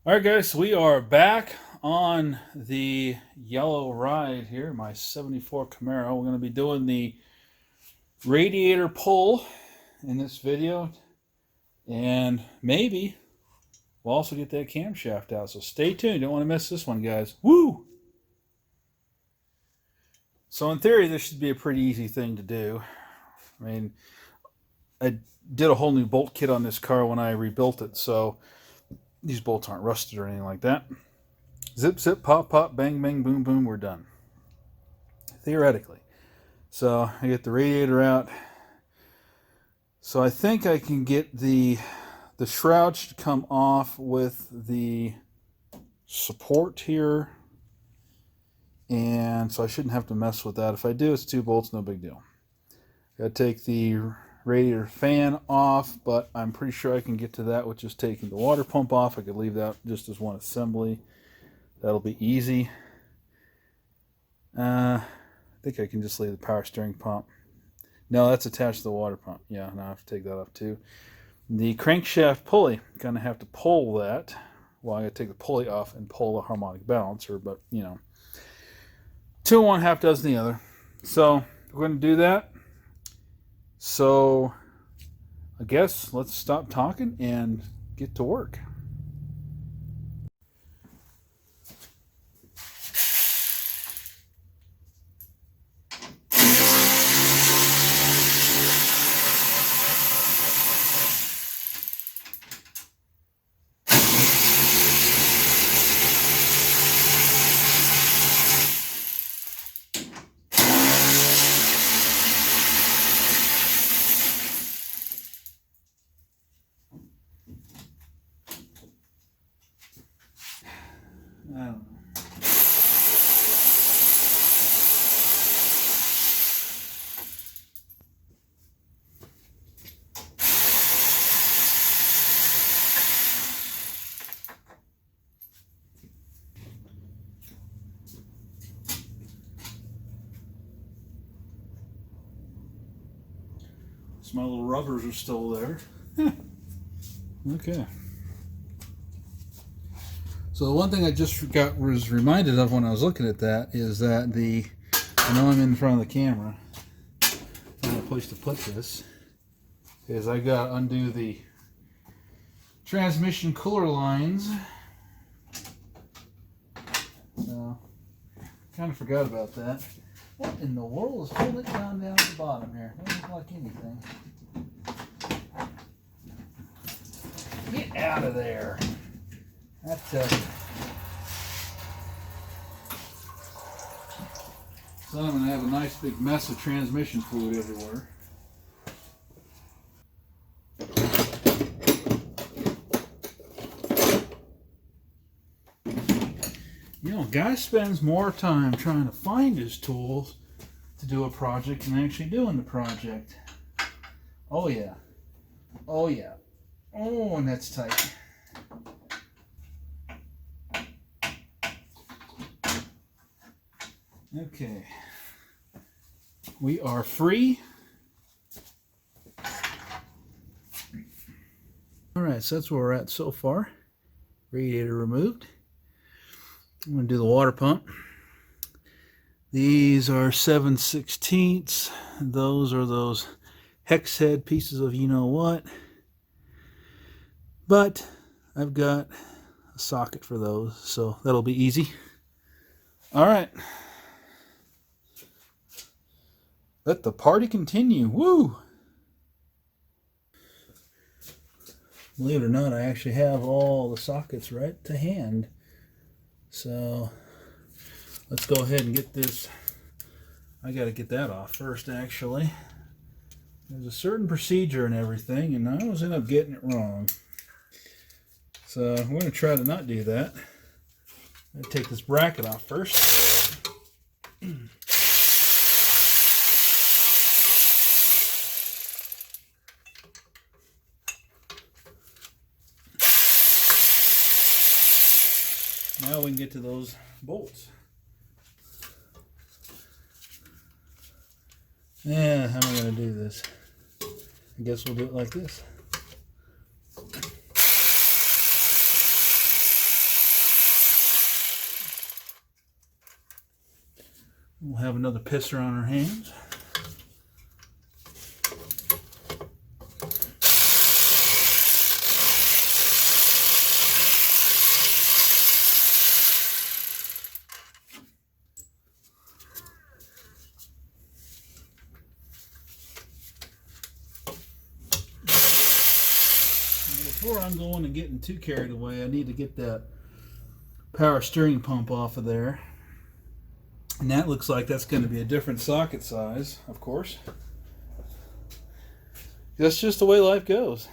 All right, guys, so we are back on the yellow ride here, my 74 Camaro. We're going to be doing the radiator pull in this video, and maybe we'll also get that camshaft out. So stay tuned. Don't want to miss this one, guys. Woo! So in theory, this should be a pretty easy thing to do. I mean, I did a whole new bolt kit on this car when I rebuilt it, so these bolts aren't rusted or anything like that. Zip, zip, pop, pop, bang, bang, boom, boom, we're done. Theoretically. So I get the radiator out. So I think I can get the shroud should come off with the support here. And so I shouldn't have to mess with that. If I do, it's 2 bolts, no big deal. Got to take the radiator fan off, but I'm pretty sure I can get to that with just taking the water pump off. I could leave that just as one assembly. That'll be easy. I think I can just leave the power steering pump. No, that's attached to the water pump. Yeah, now I have to take that off too. The crankshaft pulley, gonna have to pull that. Well, I gotta take the pulley off and pull the harmonic balancer, but you know, 2 in one, half dozen the other. So we're gonna do that. So I guess let's stop talking and get to work. I don't know. So my little rubbers are still there. Okay. So the one thing I just was reminded of when I was looking at that is that I know I'm in front of the camera, find a place to put this, is I got to undo the transmission cooler lines. So, kind of forgot about that. What in the world is holding it down at the bottom here? Doesn't look like anything. Get out of there. That's so I'm going to have a nice big mess of transmission fluid everywhere. You know, a guy spends more time trying to find his tools to do a project than actually doing the project. Oh yeah. Oh yeah. Oh, and that's tight. Okay, we are free. All right, so that's where we're at so far. Radiator removed. I'm going to do the water pump. These are 7/16. Those are those hex head pieces of you know what. But I've got a socket for those, so that'll be easy. All right. Let the party continue. Woo! Believe it or not, I actually have all the sockets right to hand. So let's go ahead and get this. I got to get that off first, actually. There's a certain procedure and everything, and I always end up getting it wrong. So we're going to try to not do that. I'm going to take this bracket off first. Now we can get to those bolts. Yeah, how am I going to do this? I guess we'll do it like this. We'll have another pisser on our hands. Before I'm going and getting too carried away, I need to get that power steering pump off of there. And that looks like that's going to be a different socket size, of course. That's just the way life goes.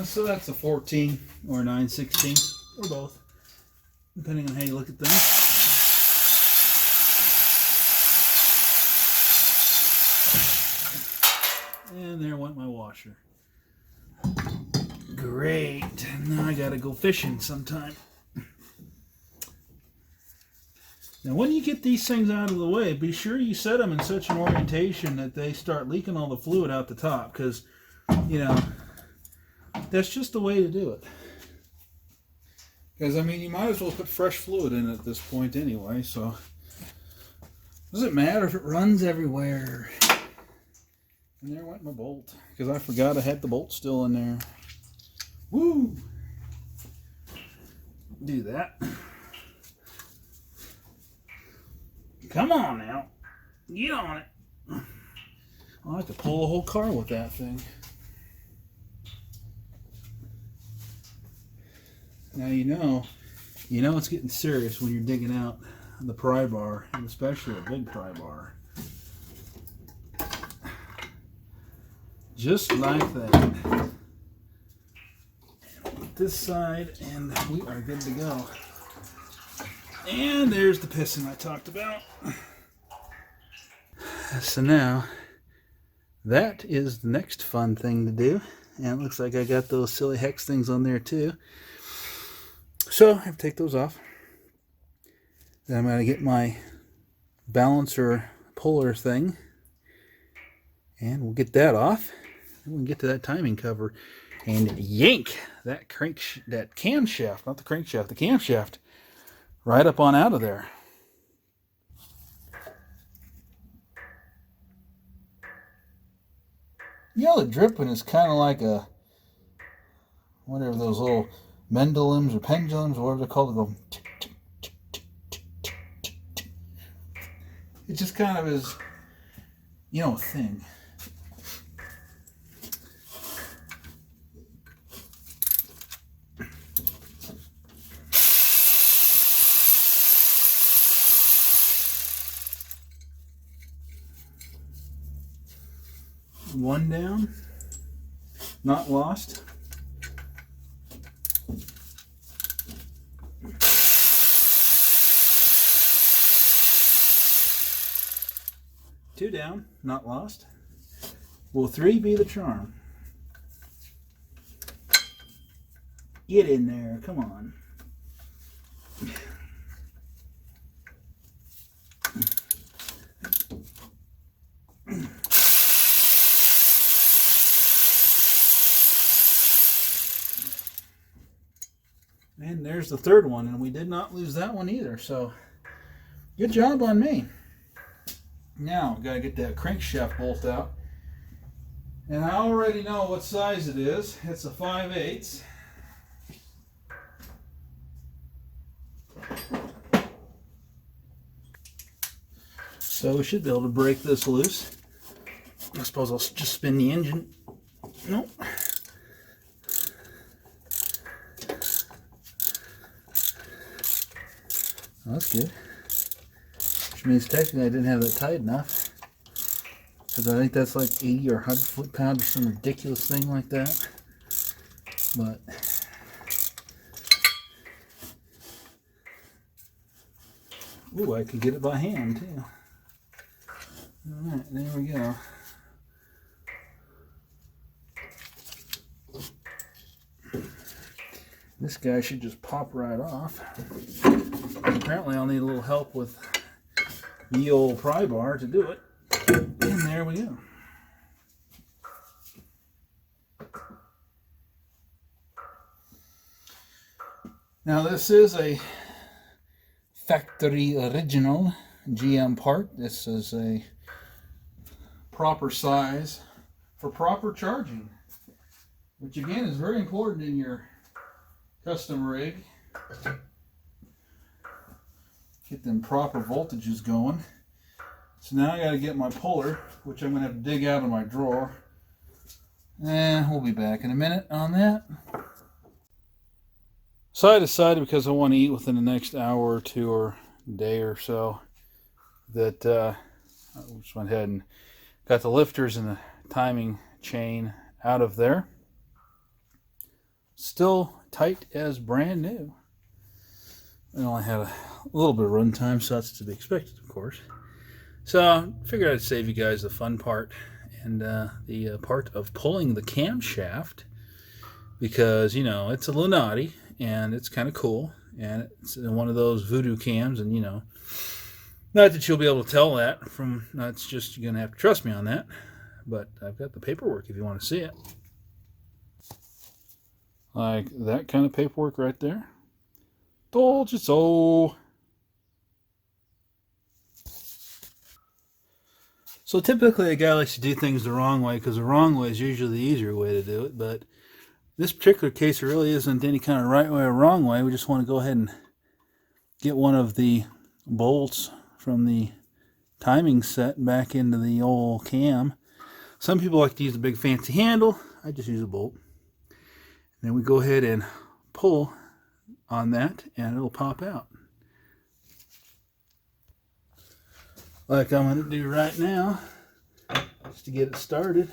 So that's a 14 or a 9/16 or both, depending on how you look at them. And there went my washer. Great. Now I gotta go fishing sometime. Now when you get these things out of the way, be sure you set them in such an orientation that they start leaking all the fluid out the top, because, you know, that's just the way to do it. Because, I mean, you might as well put fresh fluid in at this point anyway, so doesn't matter if it runs everywhere. And there went my bolt, because I forgot I had the bolt still in there. Woo! Do that. Come on now. Get on it. I have to pull the whole car with that thing. Now you know it's getting serious when you're digging out the pry bar, and especially a big pry bar. Just like that. This side, and we are good to go. And there's the piston I talked about. So now, that is the next fun thing to do. And it looks like I got those silly hex things on there too. So I have to take those off. Then I'm going to get my balancer puller thing. And we'll get that off. And we can get to that timing cover and yank that camshaft, not the crankshaft, the camshaft, right up on out of there. You know, the dripping is kind of like a, whatever those little pendulums or pendulums or whatever they're called, go. It just kind of is, you know, a thing. One down, not lost. Two down, not lost. Will three be the charm? Get in there, come on. And there's the third one, and we did not lose that one either, so good job on me. Now, got to get that crankshaft bolt out. And I already know what size it is. It's a 5/8. So we should be able to break this loose. I suppose I'll just spin the engine. Nope. Well, that's good. Which means technically I didn't have that tight enough. Because I think that's like 80 or 100 foot-pounds or some ridiculous thing like that. But ooh, I could get it by hand too. Alright, there we go. This guy should just pop right off. Apparently I'll need a little help with the old pry bar to do it. And there we go. Now this is a factory original GM part. This is a proper size for proper charging, which again is very important in your custom rig. Get them proper voltages going. So now I got to get my puller, which I'm going to have to dig out of my drawer. And we'll be back in a minute on that. So I decided, because I want to eat within the next hour or two or day or so, that I just went ahead and got the lifters and the timing chain out of there. Still tight as brand new. I only had a little bit of run time, so that's to be expected, of course. So I figured I'd save you guys the fun part and the part of pulling the camshaft, because, you know, it's a Lunati and it's kind of cool, and it's one of those voodoo cams, and, you know, not that you'll be able to tell that from, that's just, you're going to have to trust me on that, but I've got the paperwork if you want to see it. Like that kind of paperwork right there. Told you so. So typically a guy likes to do things the wrong way, because the wrong way is usually the easier way to do it. But this particular case, there really isn't any kind of right way or wrong way. We just want to go ahead and get one of the bolts from the timing set back into the old cam. Some people like to use a big fancy handle. I just use a bolt. And then we go ahead and pull on that, and it'll pop out. Like I'm going to do right now, just to get it started.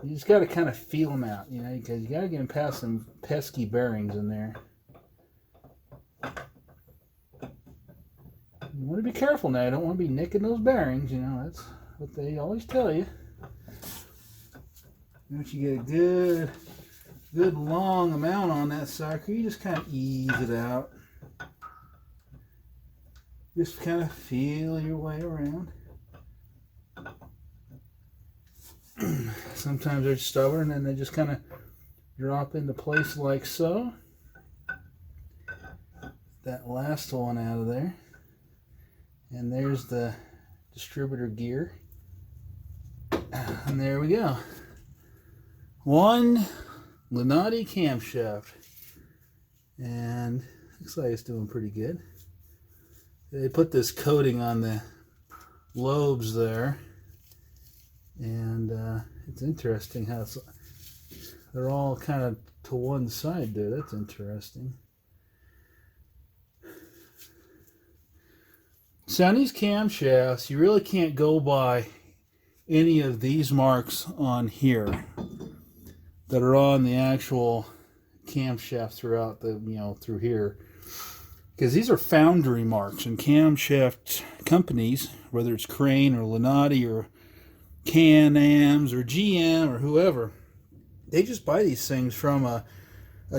You just got to kind of feel them out, you know, because you got to get them past some pesky bearings in there. You want to be careful now. You don't want to be nicking those bearings, you know, that's what they always tell you. Once you get a good long amount on that sucker, you just kind of ease it out. Just kind of feel your way around. Sometimes they're stubborn and they just kind of drop into place like so. That last one out of there. And there's the distributor gear. And there we go. One Lunati camshaft. And looks like it's doing pretty good. They put this coating on the lobes there, and it's interesting how they're all kind of to one side there. That's interesting. So on these camshafts, you really can't go by any of these marks on here that are on the actual camshaft throughout the, you know, through here. Because these are foundry marks, and camshaft companies, whether it's Crane or Lunati or Can-Ams or GM or whoever, they just buy these things from a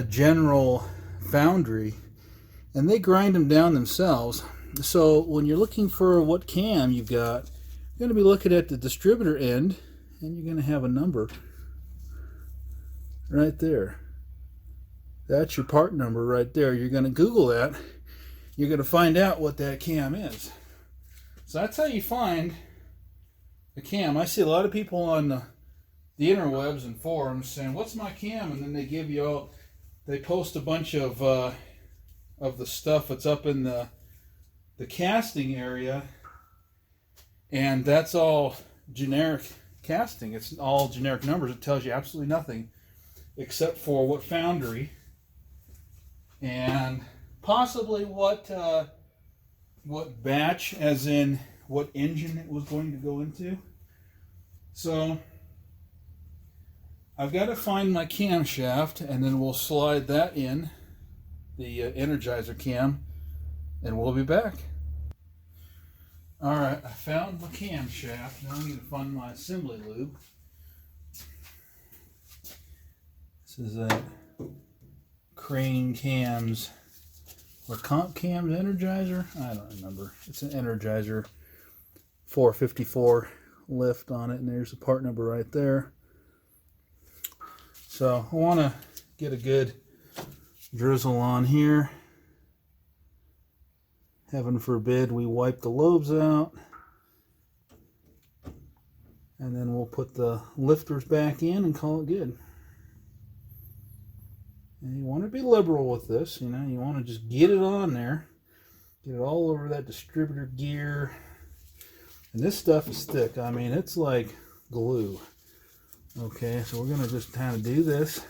general foundry, and they grind them down themselves. So when you're looking for what cam you've got, you're going to be looking at the distributor end, and you're going to have a number right there. That's your part number right there. You're going to Google that. You're going to find out what that cam is. So that's how you find the cam. I see a lot of people on the interwebs and forums saying, "What's my cam?" And then they give you all, they post a bunch of the stuff that's up in the casting area, and that's all generic casting. It's all generic numbers. It tells you absolutely nothing except for what foundry and possibly what batch, as in what engine it was going to go into. So I've got to find my camshaft, and then we'll slide that in the Energizer cam, and we'll be back. Alright, I found my camshaft. Now I need to find my assembly lube. This is a Crane Cams or Comp Cams Energizer. I don't remember. It's an Energizer 454 lift on it, and there's the part number right there. So I want to get a good drizzle on here. heaven forbid we wipe the lobes out. And then we'll put the lifters back in and call it good. And you want to be liberal with this, you know, you want to just get it on there. Get it all over that distributor gear. And this stuff is thick. I mean, it's like glue. Okay, so we're going to just kind of do this.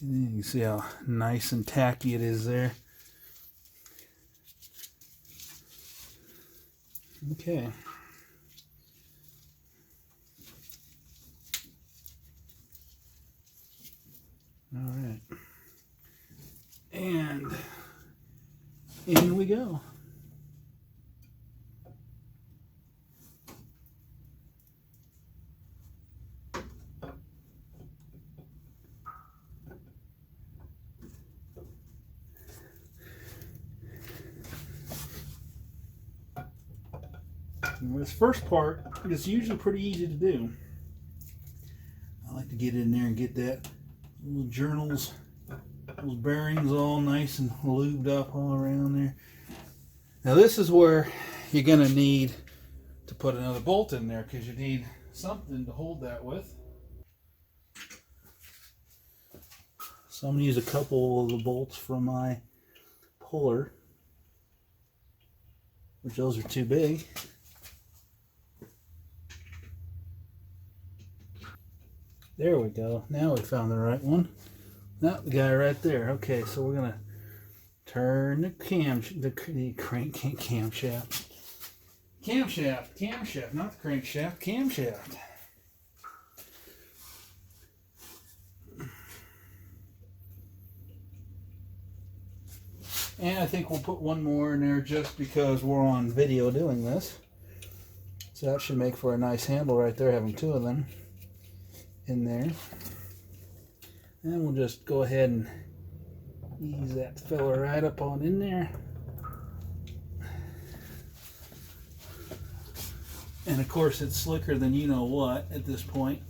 And you can see how nice and tacky it is there. Okay. All right. And in we go. And this first part is usually pretty easy to do. I like to get in there and get that little journals, those bearings all nice and lubed up all around there. Now this is where you're going to need to put another bolt in there, because you need something to hold that with. So I'm going to use a couple of the bolts from my puller, which those are too big. There we go. Now we found the right one. Not the guy right there. Okay, so we're gonna turn the camshaft, not the crankshaft, camshaft. And I think we'll put one more in there just because we're on video doing this. So that should make for a nice handle right there, having two of them in there. And we'll just go ahead and ease that fella right up on in there. And of course it's slicker than you know what at this point.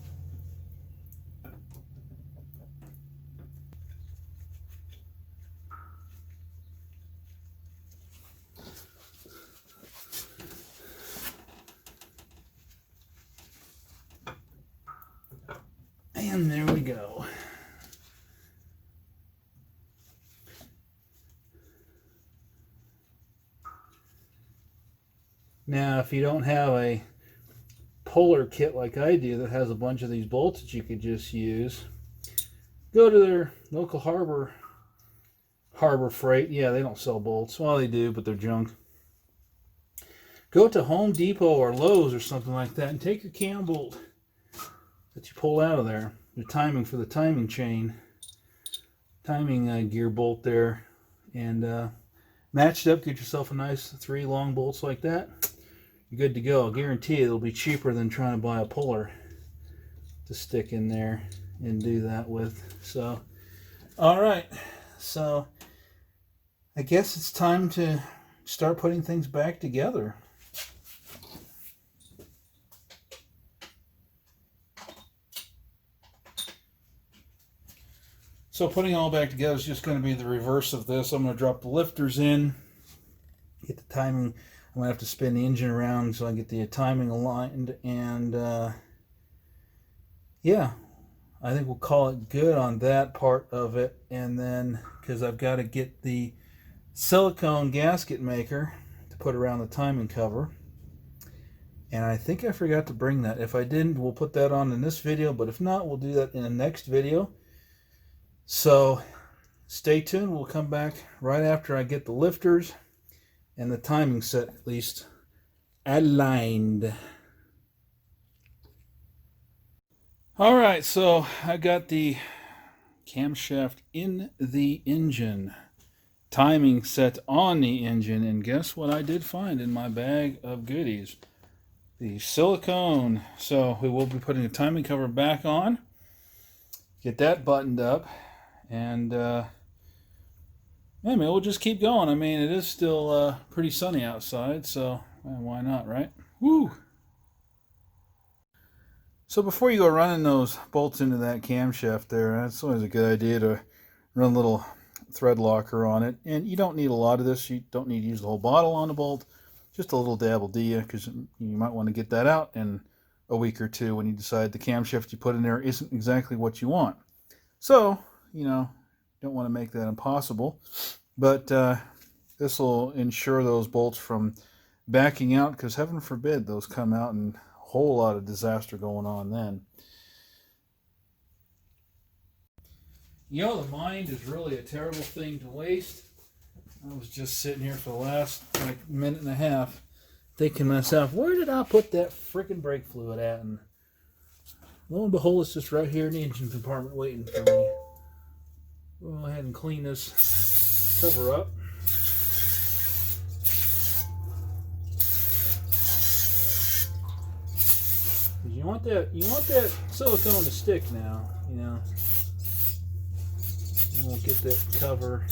And there we go. Now, if you don't have a puller kit like I do that has a bunch of these bolts that you could just use, go to their local Harbor Freight. Yeah, they don't sell bolts. Well, they do, but they're junk. Go to Home Depot or Lowe's or something like that and take your cam bolt that you pull out of there, the timing for the timing chain, gear bolt there, and match it up. Get yourself a nice 3 long bolts like that. You're good to go. I guarantee you it'll be cheaper than trying to buy a puller to stick in there and do that with. So, all right. So, I guess it's time to start putting things back together. So putting it all back together is just going to be the reverse of this. I'm going to drop the lifters in, get the timing. I'm going to have to spin the engine around so I get the timing aligned. And yeah, I think we'll call it good on that part of it. And then, because I've got to get the silicone gasket maker to put around the timing cover. And I think I forgot to bring that. If I didn't, we'll put that on in this video. But if not, we'll do that in the next video. So stay tuned. We'll come back right after I get the lifters and the timing set at least aligned. All right, so I got the camshaft in the engine, timing set on the engine, and guess what I did find in my bag of goodies? The silicone. So we will be putting the timing cover back on, get that buttoned up. And yeah, man, we'll just keep going. I mean, it is still pretty sunny outside, so why not, right? Woo! So before you go running those bolts into that camshaft there, it's always a good idea to run a little thread locker on it. And you don't need a lot of this. You don't need to use the whole bottle on the bolt. Just a little dab will do you, because you might want to get that out in a week or two when you decide the camshaft you put in there isn't exactly what you want. So, don't want to make that impossible. But this will ensure those bolts from backing out, because heaven forbid those come out and a whole lot of disaster going on then. The mind is really a terrible thing to waste. I was just sitting here for the last minute and a half thinking to myself, where did I put that freaking brake fluid at? And lo and behold, it's just right here in the engine compartment waiting for me. We'll go ahead and clean this cover up. You want that silicone to stick now, And we'll get that cover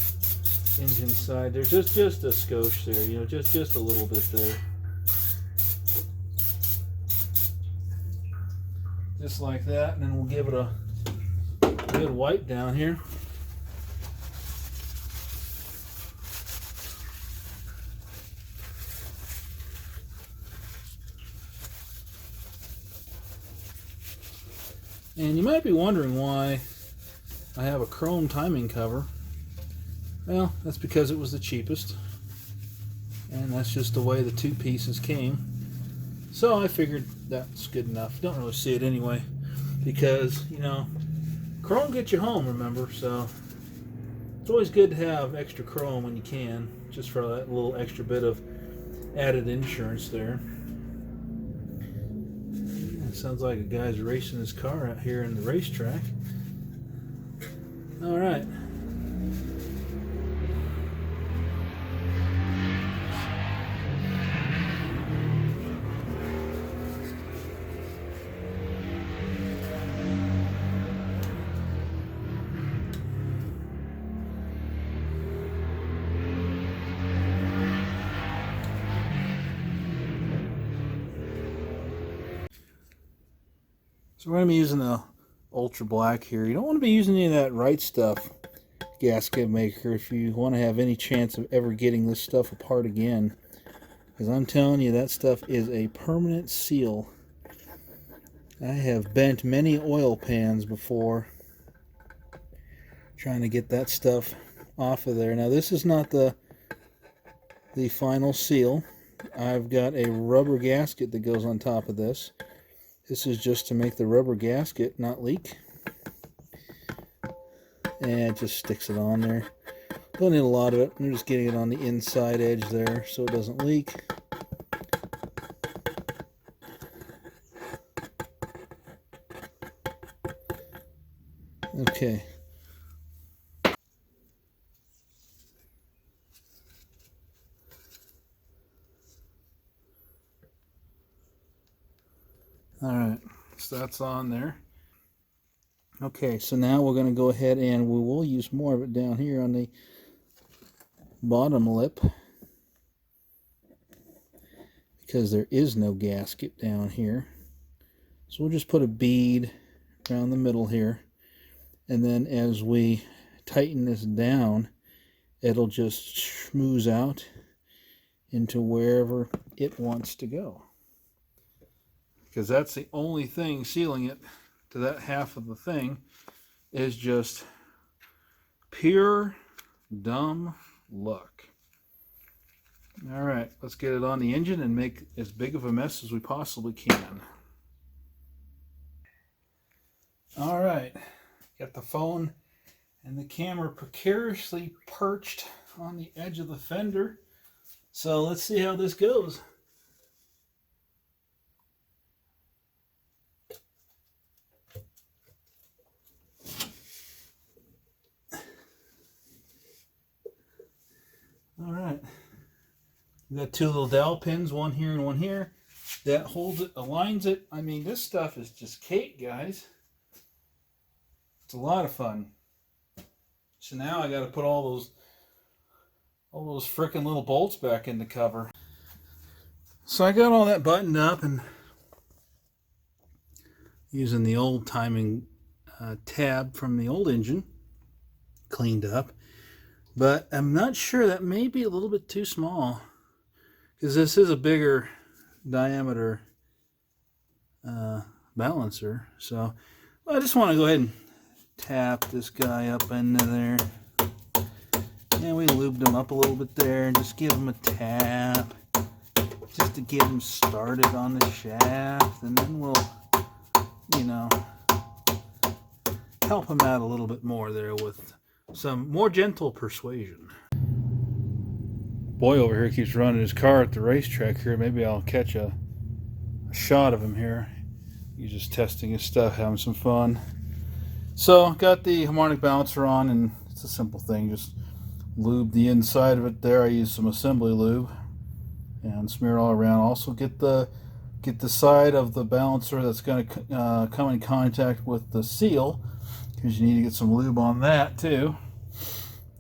engine side there, just a skosh there, just a little bit there, just like that, and then we'll give it a good wipe down here. And you might be wondering why I have a chrome timing cover. Well, that's because it was the cheapest, and that's just the way the two pieces came. So I figured that's good enough. Don't really see it anyway, because chrome gets you home, remember? So it's always good to have extra chrome when you can, just for that little extra bit of added insurance there. It sounds like a guy's racing his car out here in the racetrack. All right. So we're going to be using the ultra black here. You don't want to be using any of that Right Stuff gasket maker if you want to have any chance of ever getting this stuff apart again, because I'm telling you, that stuff is a permanent seal. I have bent many oil pans before trying to get that stuff off of there. Now this is not the final seal. I've got a rubber gasket that goes on top of this. This is just to make the rubber gasket not leak. And it just sticks it on there. Don't need a lot of it. I'm just getting it on the inside edge there so it doesn't leak. Okay. Alright, so that's on there. Okay, so now we're going to go ahead and we will use more of it down here on the bottom lip, because there is no gasket down here. So we'll just put a bead around the middle here, and then as we tighten this down, it'll just schmooze out into wherever it wants to go. Because that's the only thing sealing it to that half of the thing, is just pure dumb luck. Alright, let's get it on the engine and make as big of a mess as we possibly can. Alright, got the phone and the camera precariously perched on the edge of the fender. So let's see how this goes. Alright, we got two little dowel pins, one here and one here. That holds it, aligns it. I mean, this stuff is just cake, guys. It's a lot of fun. So now I got to put all those frickin' little bolts back in the cover. So I got all that buttoned up, and using the old timing tab from the old engine, cleaned up. But I'm not sure, that may be a little bit too small, because this is a bigger diameter balancer. So I just want to go ahead and tap this guy up into there. And we lubed him up a little bit there, and just give him a tap, just to get him started on the shaft, and then we'll, you know, help him out a little bit more there with some more gentle persuasion. Boy over here keeps running his car at the racetrack here. Maybe I'll catch a shot of him here. He's just testing his stuff, having some fun. So got the harmonic balancer on, and it's a simple thing. Just lube the inside of it there. I use some assembly lube and smear it all around. Also get the side of the balancer that's going to come in contact with the seal, because you need to get some lube on that too.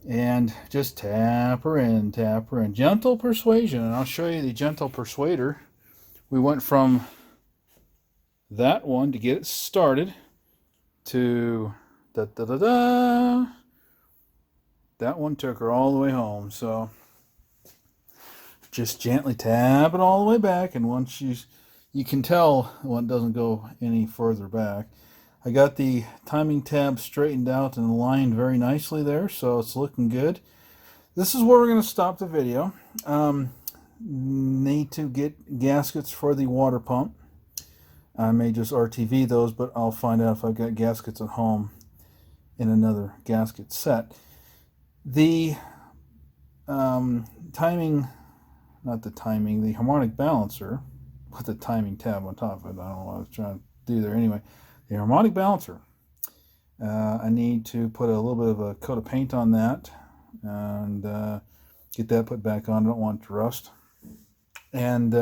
And just tap her in, tap her in. Gentle persuasion, and I'll show you the gentle persuader. We went from that one to get it started to da-da-da-da. That one took her all the way home. So just gently tap it all the way back, and once you can tell when it doesn't go any further back. I got the timing tab straightened out and aligned very nicely there, so it's looking good. This is where we're going to stop the video. Need to get gaskets for the water pump. I may just RTV those, but I'll find out if I've got gaskets at home in another gasket set. The the harmonic balancer with the timing tab on top of it. I don't know what I was trying to do there. Anyway, the harmonic balancer. I need to put a little bit of a coat of paint on that and get that put back on. I don't want it to rust. And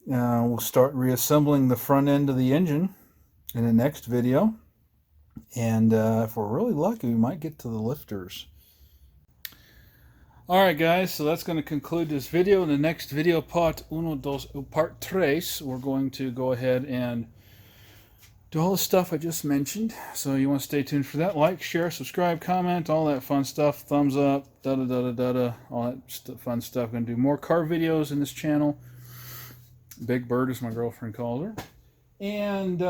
we'll start reassembling the front end of the engine in the next video. And if we're really lucky, we might get to the lifters. Alright guys, so that's going to conclude this video. In the next video, part 3, we're going to go ahead and do all the stuff I just mentioned. So you want to stay tuned for that. Like, share, subscribe, comment, all that fun stuff. Thumbs up, da-da-da-da-da-da, all that fun stuff. I'm going to do more car videos in this channel. Big Bird, as my girlfriend calls her. And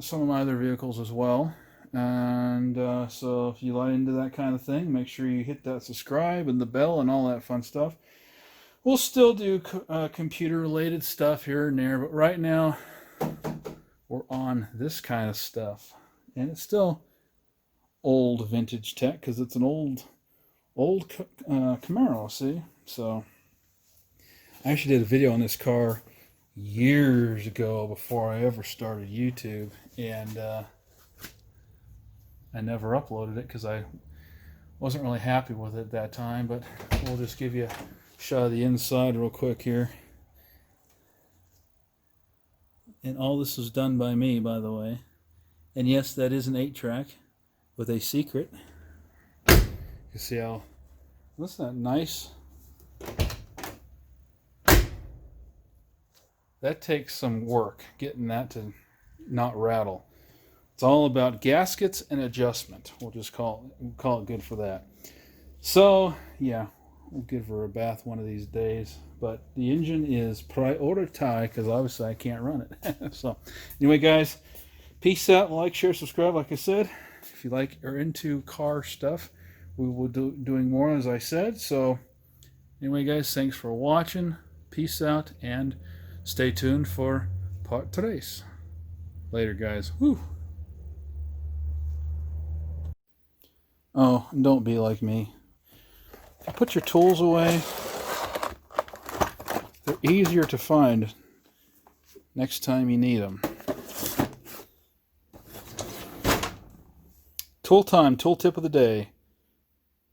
some of my other vehicles as well. And so if you like into that kind of thing, make sure you hit that subscribe and the bell and all that fun stuff. We'll still do computer related stuff here and there, but right now we're on this kind of stuff, and it's still old vintage tech because it's an old Camaro. See, so I actually did a video on this car years ago before I ever started YouTube, and I never uploaded it because I wasn't really happy with it at that time. But we'll just give you a shot of the inside real quick here. And all this was done by me, by the way. And yes, that is an 8-track with a secret. You see how, isn't that nice? That takes some work, getting that to not rattle. It's all about gaskets and adjustment. We'll just call it good for that. So yeah, we'll give her a bath one of these days. But the engine is priority because obviously I can't run it. So anyway, guys, peace out. Like, share, subscribe. Like I said, if you like or into car stuff, we will do doing more, as I said. So anyway, guys, thanks for watching. Peace out, and stay tuned for part 3. Later, guys. Woo. Oh, don't be like me. Put your tools away. They're easier to find next time you need them. Tool time, tool tip of the day.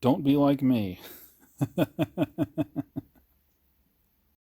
Don't be like me.